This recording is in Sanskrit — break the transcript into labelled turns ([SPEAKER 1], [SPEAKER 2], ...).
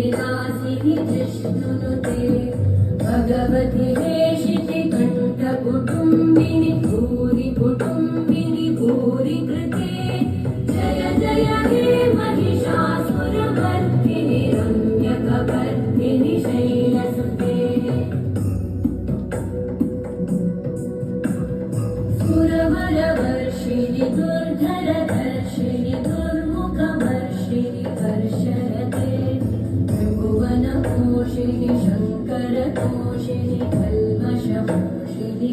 [SPEAKER 1] विलासिनि जिष्णुनुते भगवति हेशिति कण्ठकुटुम्बिनि भूरि कुटुम्बिनि भूरि कृते जय जय हे महिषासुरमर्दिनि रम्यकपर्दिनि शैलसुते सुरवरवर्षिणि दुर्धरधर्षिणि दुर्मुखमर्षिणि हर्षरते त्रिभुवनपोषिणि शङ्करतोषिणि कल्मषमोषिणि